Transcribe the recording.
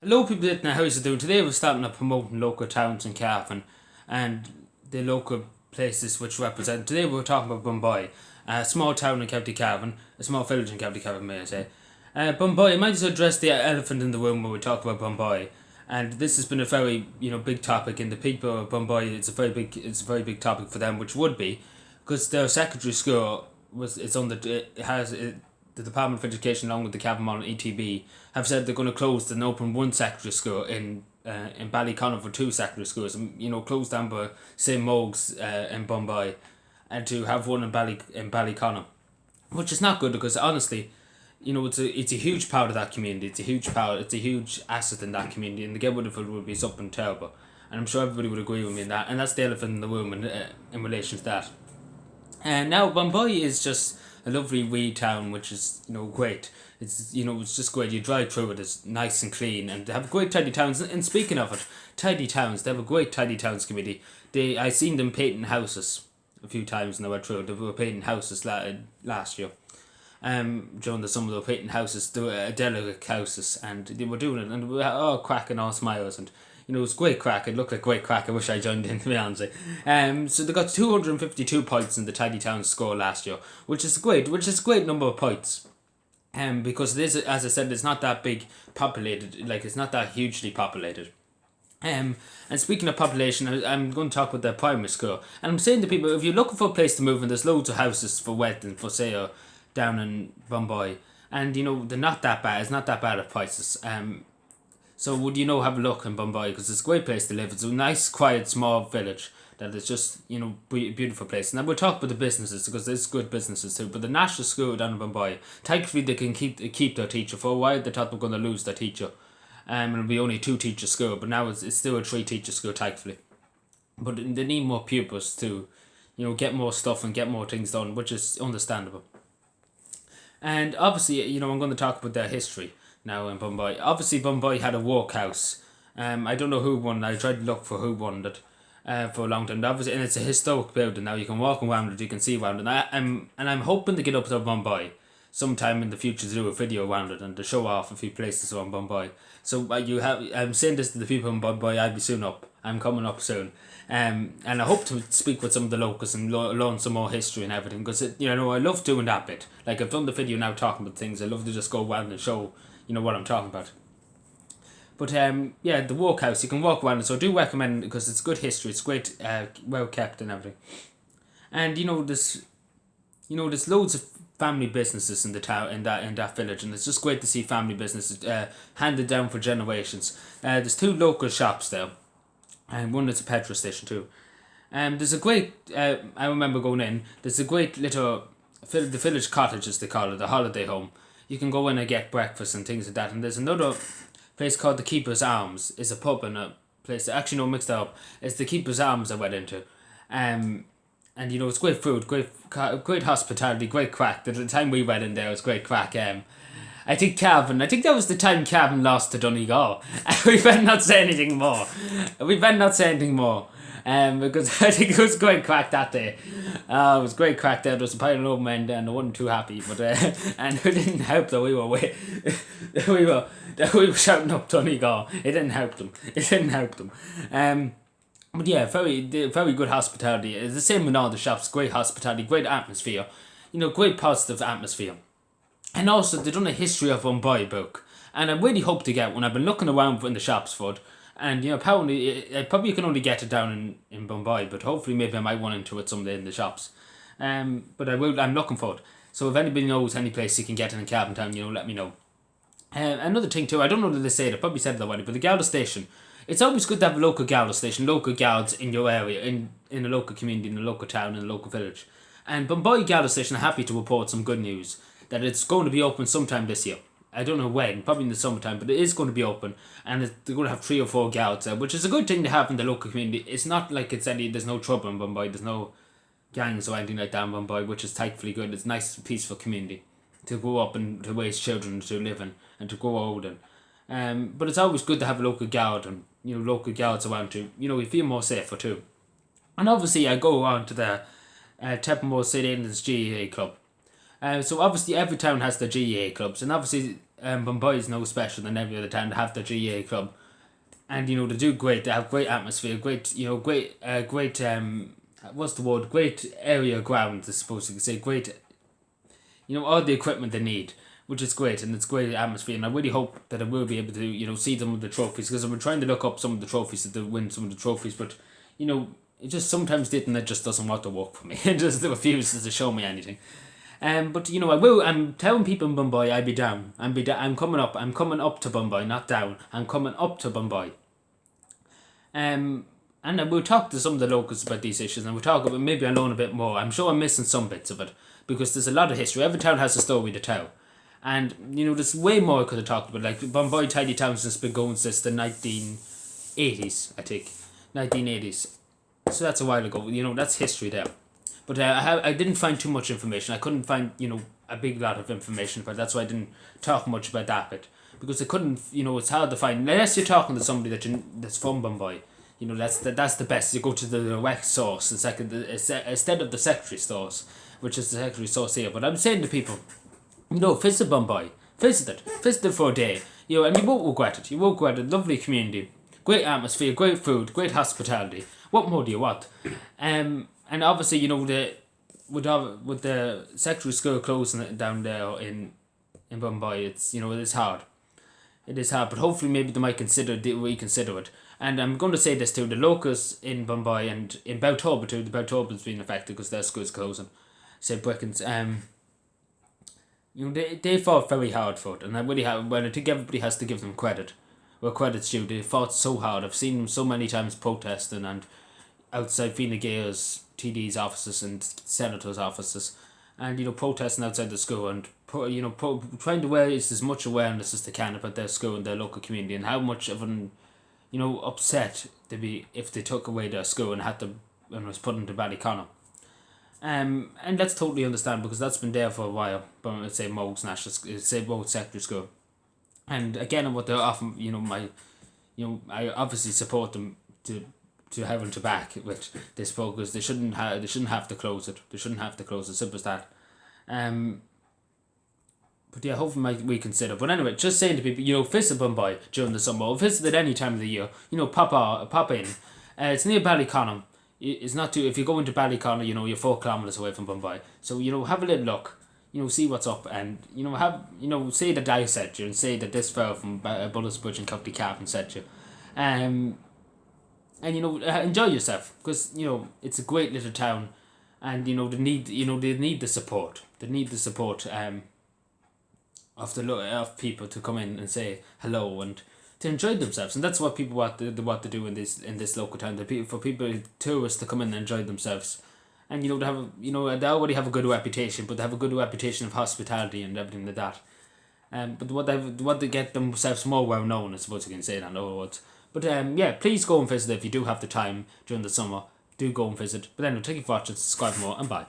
Hello people out there, how's it doing? Today we're starting to promoting local towns in Cavan and the local places which represent. Today we're talking about Bawnboy, a small town in County Cavan, a small village in County Cavan may I say. Bawnboy, I might as well address the elephant in the room when we talk about Bawnboy. And this has been a very, big topic in the people of Bawnboy. It's a very big topic for them, which would be because their secondary school the Department of Education, along with the Cavan and ETB, have said they're going to close and open one secondary school in Ballyconnor for two secondary schools, and close down by St Mogs in Bawnboy, and to have one in Ballyconnor, which is not good because honestly, it's a huge part of that community. It's a huge asset in that community, and to get rid of it would be something terrible. And I'm sure everybody would agree with me in that. And that's the elephant in the room in relation to that. And now Bawnboy is just a lovely wee town, which is great. It's just great. You drive through it, it's nice and clean, and they have great tidy towns. And speaking of it, tidy towns, they have a great tidy towns committee. I seen them painting houses a few times when I went through. They were painting houses last year. During the summer they were painting houses, they were delicate houses, and they were doing it, and we were all cracking, all smiles, and it was great crack. It looked like great crack. I wish I joined in, to be honest. So they got 252 points in the Tidy Town score last year, which is a great number of points. Because it is, as I said, it's not that big populated, like it's not that hugely populated. And speaking of population, I'm going to talk about the primary school. And I'm saying to people, if you're looking for a place to move, and there's loads of houses for rent and for sale down in Bawnboy, and they're not that bad. It's not that bad at prices. So would have a look in Bawnboy, because it's a great place to live. It's a nice, quiet, small village that is just beautiful place. And then we'll talk about the businesses, because there's good businesses too. But the national school down in Bawnboy, thankfully they can keep their teacher. For a while they thought they were going to lose their teacher, it'll be only 2-teacher school. But now it's still a 3-teacher school, thankfully. But they need more pupils to get more stuff and get more things done, which is understandable. And obviously, I'm going to talk about their history now in Bawnboy. Obviously, Bawnboy had a workhouse. I don't know who won. I tried to look for who won it for a long time. Obviously, and it's a historic building now. You can walk around it, you can see around it. I'm hoping to get up to Bawnboy sometime in the future to do a video around it and to show off a few places around Bawnboy. So I'm saying this to the people in Bawnboy. I'll be soon up. I'm coming up soon. And I hope to speak with some of the locals and learn some more history and everything, because I love doing that bit. Like, I've done the video now talking about things. I love to just go around and show what I'm talking about. But the workhouse, you can walk around it, so I do recommend it because it's good history. It's great, well kept and everything. And there's loads of family businesses in the town, in that village, and it's just great to see family businesses handed down for generations. There's 2 local shops there, and one that's a petrol station too. There's a great, I remember going in, there's a great little, the village cottage as they call it, the holiday home. You can go in and get breakfast and things like that. And there's another place called the Keeper's Arms. It's a pub and a place, actually no, mixed that up. It's the Keeper's Arms I went into. And it's great food, great hospitality, great crack. The time we went in there was great crack. I think that was the time Cavan lost to Donegal. We better not say anything more. Because I think it was great crack that day. It was great crack there. There was a pile of old men there, and I wasn't too happy. But and it didn't help that we were shouting up Donegal. It didn't help them. But yeah, very good hospitality. It's the same with all the shops. Great hospitality, great atmosphere. Great positive atmosphere. And also, they've done a history of Bawnboy book, and I really hope to get one. I've been looking around in the shops for it, and apparently, probably you can only get it down in Bawnboy, but hopefully maybe I might run into it someday in the shops. But I'm looking for it. So if anybody knows any place you can get it in Cavan Town, let me know. Another thing too, I don't know that they say it, I probably said it already, but the Gala station. It's always good to have a local Gala station, local guards in your area, in a local community, in a local town, in a local village. And Bawnboy Gala station are happy to report some good news, that it's going to be open sometime this year. I don't know when, probably in the summertime, but it is going to be open, and they're going to have 3 or 4 guards there, which is a good thing to have in the local community. It's not like there's no trouble in Bawnboy, there's no gangs or anything like that in Bawnboy, which is thankfully good. It's a nice, peaceful community to grow up and to raise children to live in and to grow old in. But it's always good to have a local guard and local guards around too. You feel more safer too. And obviously I go on to the Teppenmore St Aidan's GAA club. So obviously every town has their GAA clubs, and obviously Bawnboy is no special than every other town to have their GA club, and they do great. They have great atmosphere, great what's the word? Great area ground. I suppose you could say great. All the equipment they need, which is great, and it's great atmosphere. And I really hope that I will be able to see some of the trophies, because I've been trying to look up some of the trophies that they win some of the trophies, but it just sometimes the internet just doesn't want to work for me. It just refuses to show me anything. But I will. I'm telling people in Bawnboy I'll be down. I'm coming up. I'm coming up to Bawnboy, not down. I'm coming up to Bawnboy. And we'll talk to some of the locals about these issues, and we'll talk about, maybe I'll learn a bit more. I'm sure I'm missing some bits of it, because there's a lot of history. Every town has a story to tell. And, there's way more I could have talked about. Like, Bawnboy Tidy Towns has been going since the 1980s, I think. 1980s. So that's a while ago. That's history there. But I didn't find too much information. I couldn't find, a big lot of information about it. That's why I didn't talk much about that bit. Because I couldn't, it's hard to find. Unless you're talking to somebody that's from Bawnboy. That's the best. You go to the direct source instead of the secondary source, which is the secondary source here. But I'm saying to people, visit Bawnboy. Visit it for a day. And you won't regret it. You won't regret it. Lovely community. Great atmosphere, great food, great hospitality. What more do you want? And obviously, with the secondary school closing down there in Bawnboy, it's hard. It is hard, but hopefully maybe they might reconsider it. And I'm going to say this too: the locals in Bawnboy and in Bowtober too. The Bowtober's been affected because their school's closing. St. Brickens. They fought very hard for it, and I really have. Well, I think everybody has to give them credit. Where credit's due. They fought so hard. I've seen them so many times protesting and outside Fine Gael's TD's offices and senators' offices, and protesting outside the school and trying to raise as much awareness as they can about their school and their local community, and how much of an upset they'd be if they took away their school and was put into Ballyconnor. And that's totally understand, because that's been there for a while. But let's say Mogues Mogues Secondary School, and again, what they're often I obviously support them to hell and to back with this because they shouldn't have to close it. They shouldn't have to close it. Simple as that. But yeah, hopefully might reconsider. But anyway, just saying to people, visit Bawnboy during the summer, or visit at any time of the year. Pop in. It's near Ballyconnor. It's not too. If you go into Ballyconnor, you're 4 kilometers away from Bawnboy. So have a little look. See what's up, and say that I sent you, and say that this fell from Bullisbridge and County Cavan sent you, and enjoy yourself, because it's a great little town, and they need the support. They need the support of people to come in and say hello and to enjoy themselves, and that's what people want to do in this local town. Tourists to come in and enjoy themselves. And they already have a good reputation, but they have a good reputation of hospitality and everything like that. But what they want to get themselves more well known, I suppose you can say that in other words. But please go and visit if you do have the time during the summer. Do go and visit. But anyway, thank you for watching, subscribe more, and bye.